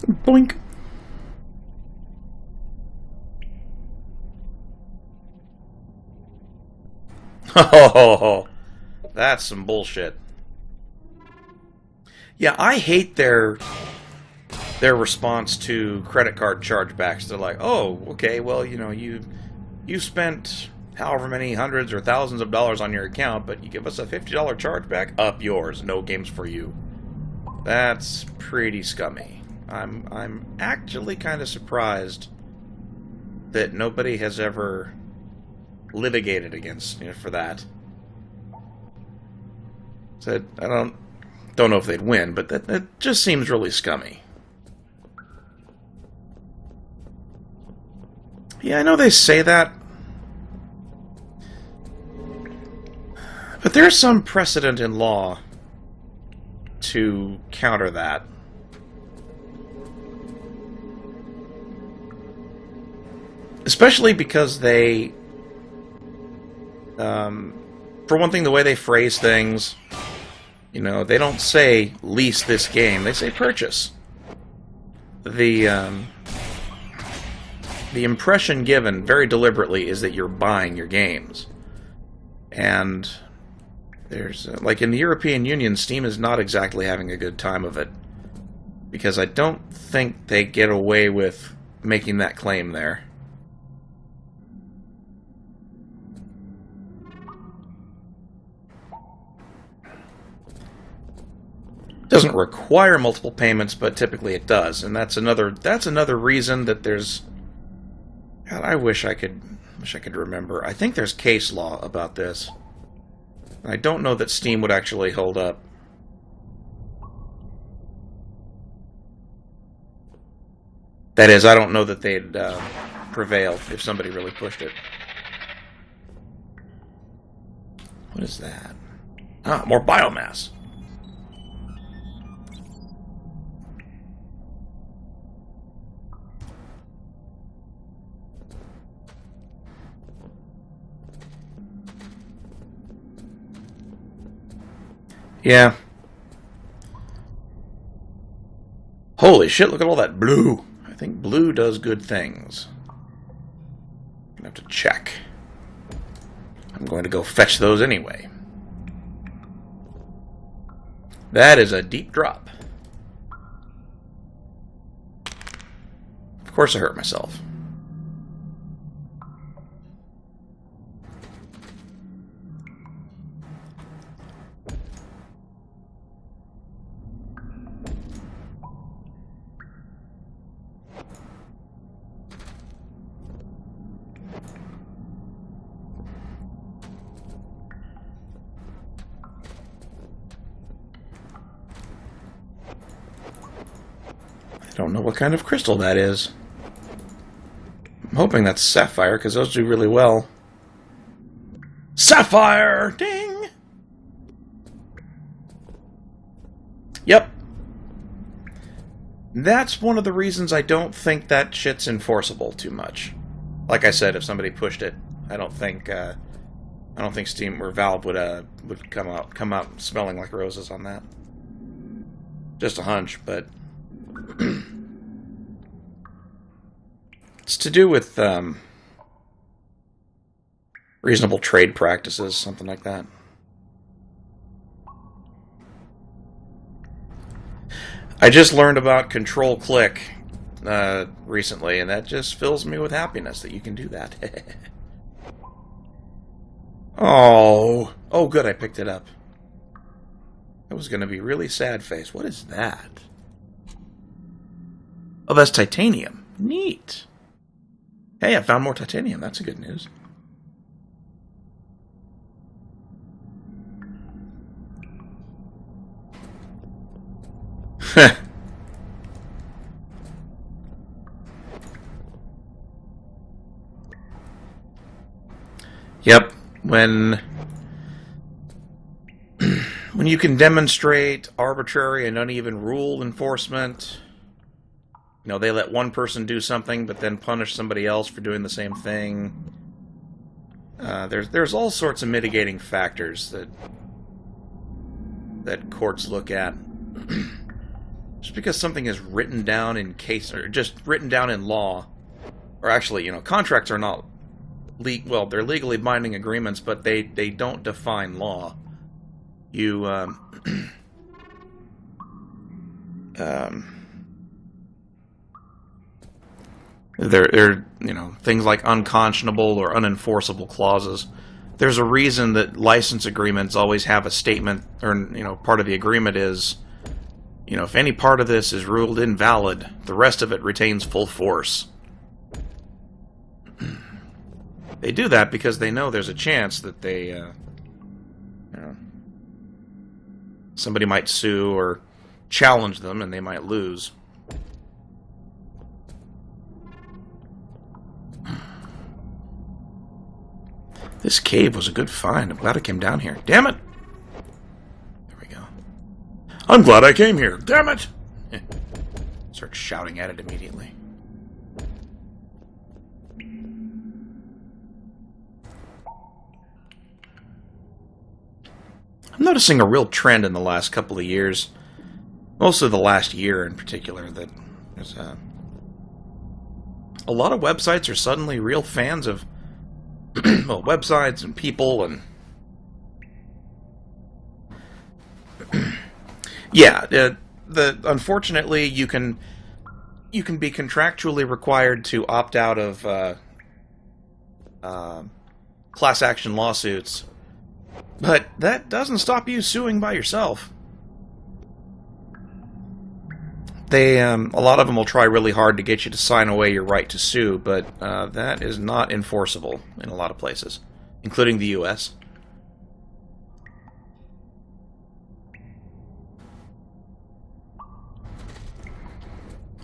Boink. Oh, that's some bullshit. Yeah, I hate their response to credit card chargebacks. They're like, "Oh, okay, well, you know, you spent however many hundreds or thousands of dollars on your account, but you give us a $50 chargeback, up yours. No games for you." That's pretty scummy. I'm actually kind of surprised that nobody has ever litigated against, you know, for that. So I don't know if they'd win, but that just seems really scummy. Yeah, I know they say that, but there's some precedent in law to counter that. Especially because they, for one thing, the way they phrase things, you know, they don't say lease this game, they say purchase. The impression given very deliberately is that you're buying your games. And there's, like in the European Union, Steam is not exactly having a good time of it. Because I don't think they get away with making that claim there. Doesn't require multiple payments, but typically it does, and that's another reason that there's. God, I wish I could remember. I think there's case law about this. I don't know that Steam would actually hold up. That is, I don't know that they'd prevail if somebody really pushed it. What is that? Ah, more biomass. Yeah. Holy shit, look at all that blue. I think blue does good things. I'm gonna have to check. I'm going to go fetch those anyway. That is a deep drop. Of course I hurt myself. I don't know what kind of crystal that is. I'm hoping that's sapphire, because those do really well. Sapphire! Ding! Yep. That's one of the reasons I don't think that shit's enforceable too much. Like I said, if somebody pushed it, I don't think Steam or Valve would come out smelling like roses on that. Just a hunch, but it's to do with reasonable trade practices, something like that. I just learned about control-click recently, and that just fills me with happiness that you can do that. Oh, good, I picked it up. That was going to be really sad face. What is that? Oh, that's titanium. Neat. Hey, I found more titanium. That's a good news. Yep. When you can demonstrate arbitrary and uneven rule enforcement, you know, they let one person do something but then punish somebody else for doing the same thing. There's all sorts of mitigating factors that courts look at. just because something is written down in case, or just written down in law, or actually, you know, contracts are not well, they're legally binding agreements, but they don't define law. You there you know, things like unconscionable or unenforceable clauses. There's a reason that license agreements always have a statement, or, you know, part of the agreement is, you know, if any part of this is ruled invalid, the rest of it retains full force. They do that because they know there's a chance that they, you know, somebody might sue or challenge them and they might lose. This cave was a good find. I'm glad I came down here. Damn it! There we go. I'm glad I came here. Damn it! Start shouting at it immediately. I'm noticing a real trend in the last couple of years, mostly the last year in particular, that there's a lot of websites are suddenly real fans of well, websites and people, and yeah, unfortunately you can be contractually required to opt out of class action lawsuits, but that doesn't stop you suing by yourself. A lot of them will try really hard to get you to sign away your right to sue, but that is not enforceable in a lot of places, including the U.S.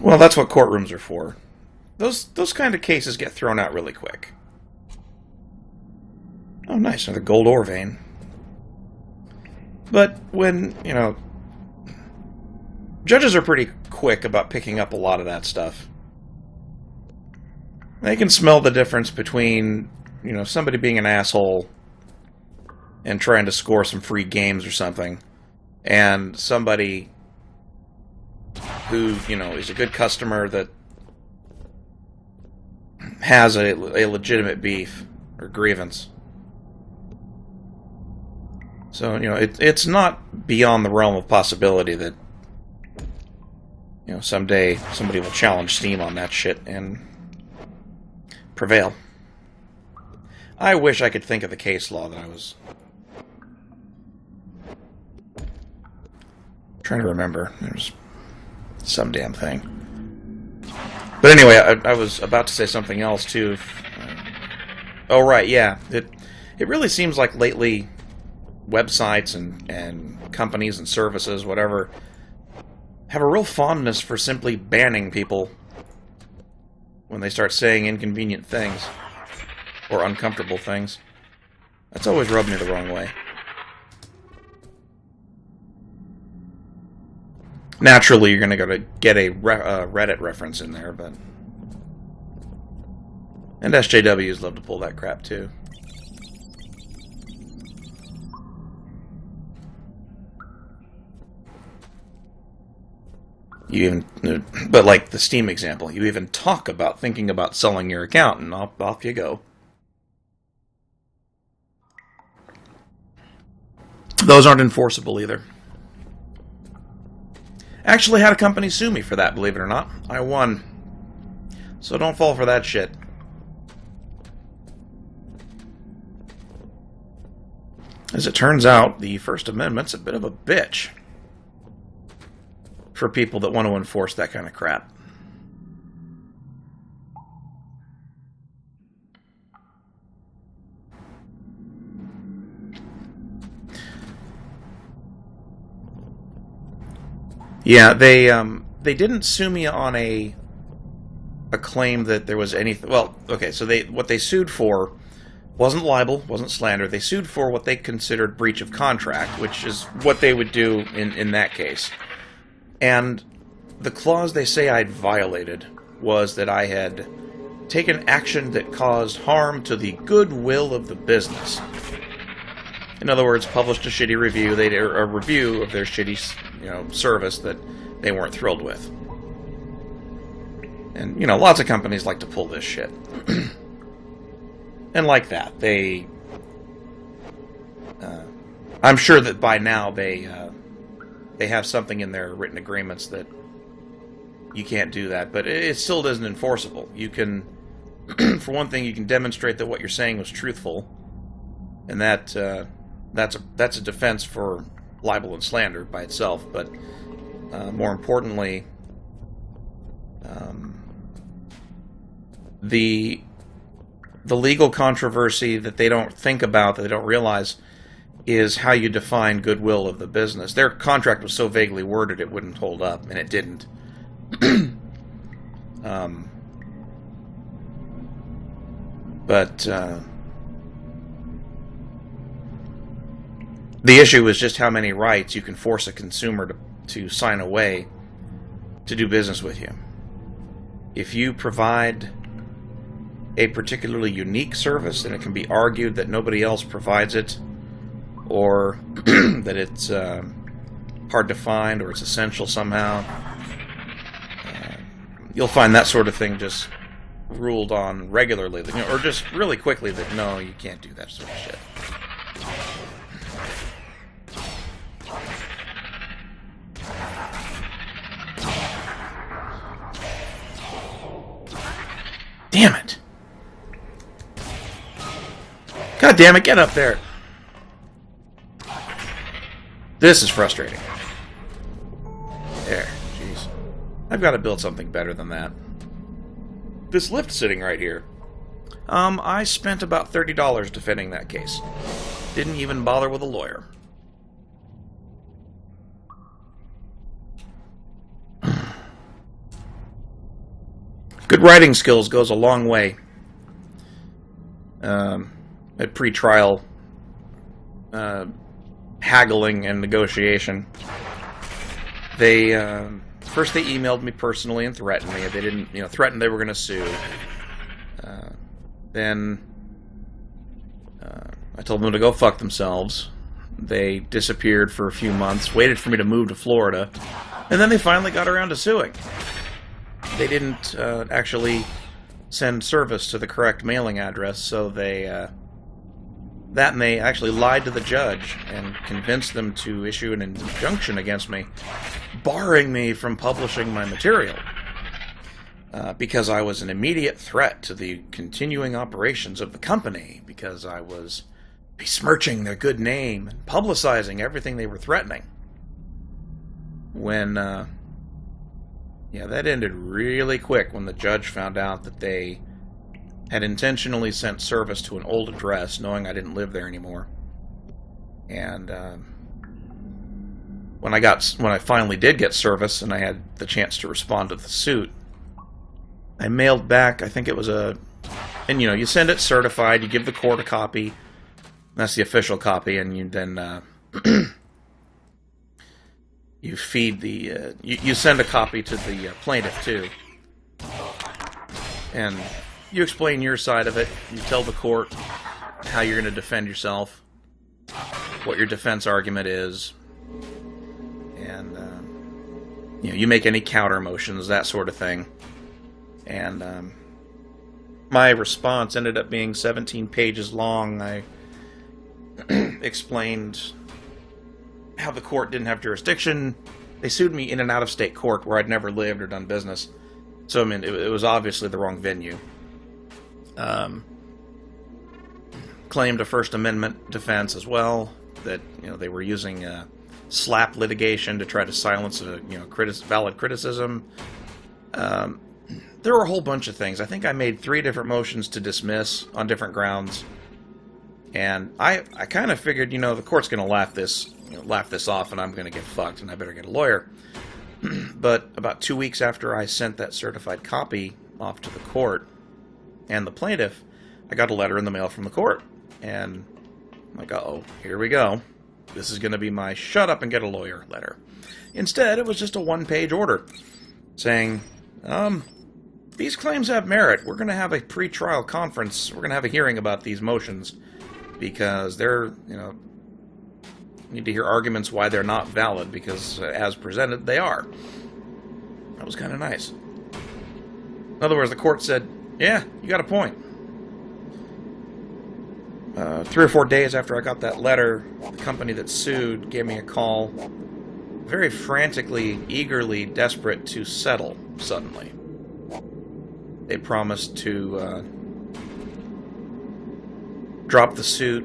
Well, that's what courtrooms are for. Those kind of cases get thrown out really quick. Oh, nice, another gold ore vein. But when, you know, judges are pretty quick about picking up a lot of that stuff. They can smell the difference between, you know, somebody being an asshole and trying to score some free games or something, and somebody who, you know, is a good customer that has a legitimate beef or grievance. So, you know, it's not beyond the realm of possibility that, you know, someday somebody will challenge Steam on that shit and prevail. I wish I could think of the case law that I was trying to remember. There's some damn thing. But anyway, I was about to say something else too. Oh right, yeah. It really seems like lately websites and companies and services, whatever, have a real fondness for simply banning people when they start saying inconvenient things or uncomfortable things. That's always rubbed me the wrong way. Naturally, you're going to get a Reddit reference in there, but... And SJWs love to pull that crap, too. You even, but like the Steam example, you even talk about thinking about selling your account, and off you go. Those aren't enforceable either. Actually had a company sue me for that, believe it or not. I won. So don't fall for that shit. As it turns out, the First Amendment's a bit of a bitch for people that want to enforce that kind of crap. Yeah, they didn't sue me on a claim that there was anything. Well, okay, so what they sued for wasn't libel, wasn't slander. They sued for what they considered breach of contract, which is what they would do in that case. And the clause they say I'd violated was that I had taken action that caused harm to the goodwill of the business. In other words, published a shitty review. A review of their shitty, service that they weren't thrilled with. And, you know, lots of companies like to pull this shit. And like that, I'm sure that by now they have something in their written agreements that you can't do that, but it still isn't enforceable. You can, for one thing, you can demonstrate that what you're saying was truthful, and that's a defense for libel and slander by itself. But more importantly, the legal controversy that they don't think about, that they don't realize, is how you define goodwill of the business. Their contract was so vaguely worded it wouldn't hold up, and it didn't. But the issue is just how many rights you can force a consumer to sign away to do business with you. If you provide a particularly unique service, and it can be argued that nobody else provides it, or that it's hard to find, or it's essential somehow, you'll find that sort of thing just ruled on regularly, you know, or just really quickly that no, you can't do that sort of shit. Damn it! God damn it, get up there! This is frustrating. There, jeez. I've got to build something better than that. This lift sitting right here. I spent about $30 defending that case. Didn't even bother with a lawyer. Good writing skills goes a long way at pre-trial haggling and negotiation. They first they emailed me personally and threatened me. They didn't, you know, threaten they were going to sue. Then I told them to go fuck themselves. They disappeared for a few months, waited for me to move to Florida, and then they finally got around to suing. They didn't actually send service to the correct mailing address, so they actually lied to the judge and convinced them to issue an injunction against me, barring me from publishing my material, because I was an immediate threat to the continuing operations of the company, because I was besmirching their good name and publicizing everything they were threatening. When, yeah, that ended really quick when the judge found out that they had intentionally sent service to an old address, knowing I didn't live there anymore. And when I finally did get service and I had the chance to respond to the suit, I mailed back, I think it was and you know, you send it certified, you give the court a copy, that's the official copy, and you then you feed the you send a copy to the plaintiff too, and you explain your side of it. You tell the court how you're going to defend yourself, what your defense argument is, and you know, you make any counter motions, that sort of thing. And my response ended up being 17 pages long. I explained how the court didn't have jurisdiction. They sued me in an out-of-state court where I'd never lived or done business. So, I mean, it was obviously the wrong venue. Claimed a First Amendment defense as well, that, you know, they were using slap litigation to try to silence a, you know, valid criticism. There were a whole bunch of things. I think I made 3 different motions to dismiss on different grounds. And I kind of figured, you know, the court's going to laugh this off, and I'm going to get fucked, and I better get a lawyer. But about 2 weeks after I sent that certified copy off to the court and the plaintiff, I got a letter in the mail from the court. And I'm like, uh-oh, here we go. This is going to be my shut up and get a lawyer letter. Instead, it was just a 1-page order saying, these claims have merit. We're going to have a pre-trial conference. We're going to have a hearing about these motions because they're, you know, need to hear arguments why they're not valid, because as presented, they are. That was kind of nice. In other words, the court said, yeah, you got a point. 3 or 4 days after I got that letter, the company that sued gave me a call, very frantically, eagerly, desperate to settle, suddenly. They promised to drop the suit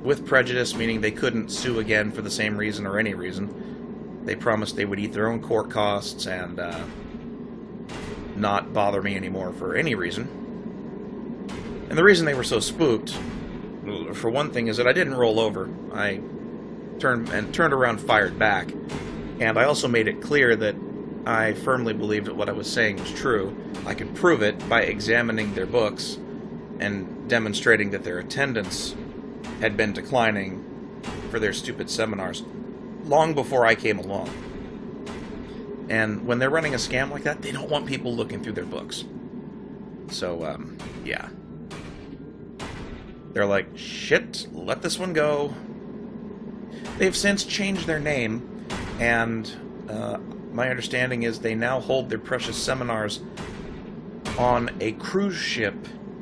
with prejudice, meaning they couldn't sue again for the same reason or any reason. They promised they would eat their own court costs and not bother me anymore for any reason. And the reason they were so spooked, for one thing, is that I didn't roll over. I turned around, fired back, and I also made it clear that I firmly believed that what I was saying was true. I could prove it by examining their books and demonstrating that their attendance had been declining for their stupid seminars long before I came along. And when they're running a scam like that, they don't want people looking through their books. So, yeah. They're like, shit, let this one go. They've since changed their name, and my understanding is they now hold their precious seminars on a cruise ship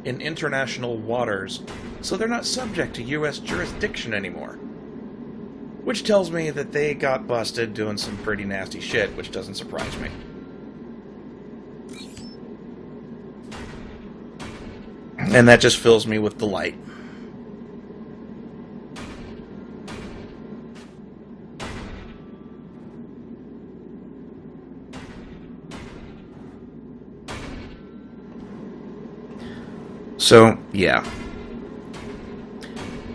in international waters, so they're not subject to U.S. jurisdiction anymore. Which tells me that they got busted doing some pretty nasty shit, which doesn't surprise me. And that just fills me with delight. So, yeah.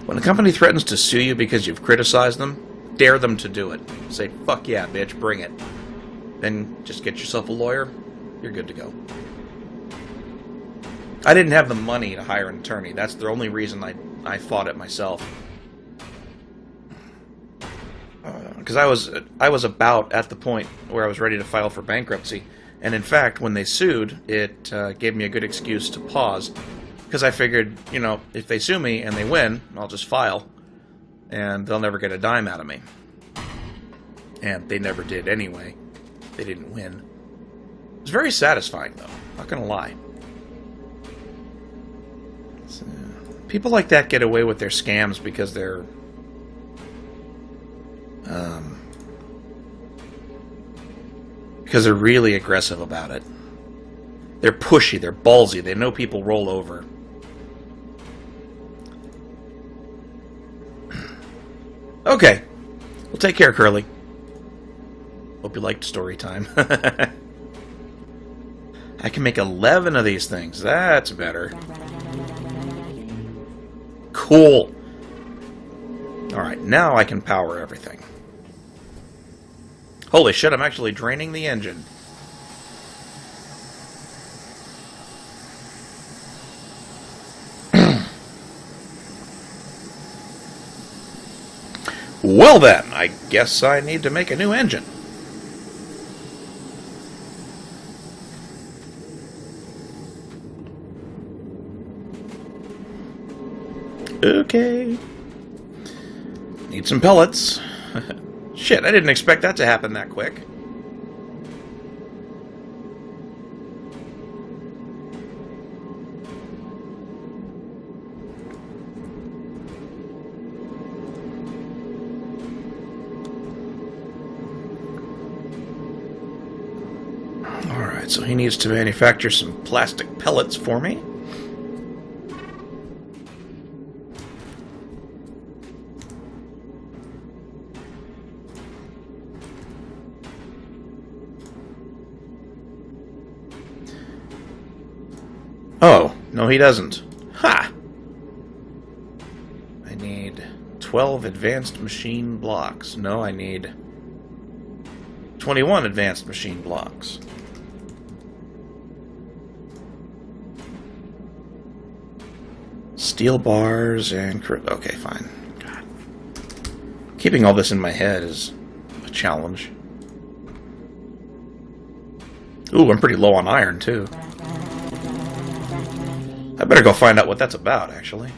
When a company threatens to sue you because you've criticized them, dare them to do it. Say, fuck yeah, bitch, bring it. Then just get yourself a lawyer. You're good to go. I didn't have the money to hire an attorney. That's the only reason I fought it myself. Because I was about at the point where I was ready to file for bankruptcy. And in fact, when they sued, it gave me a good excuse to pause. Because I figured, you know, if they sue me and they win, I'll just file. And they'll never get a dime out of me. And they never did anyway. They didn't win. It was very satisfying, though. Not gonna lie. So, people like that get away with their scams because they're... because they're really aggressive about it. They're pushy, they're ballsy, they know people roll over. Okay. Well, take care, Curly. Hope you liked story time. I can make 11 of these things. That's better. Cool. Alright, now I can power everything. Holy shit, I'm actually draining the engine. Well then, I guess I need to make a new engine. Okay. Need some pellets. Shit, I didn't expect that to happen that quick. Alright, so he needs to manufacture some plastic pellets for me. Oh, no he doesn't. Ha! I need 12 advanced machine blocks. No, I need 21 advanced machine blocks. Steel bars and... okay, fine. God. Keeping all this in my head is a challenge. Ooh, I'm pretty low on iron, too. I better go find out what that's about, actually.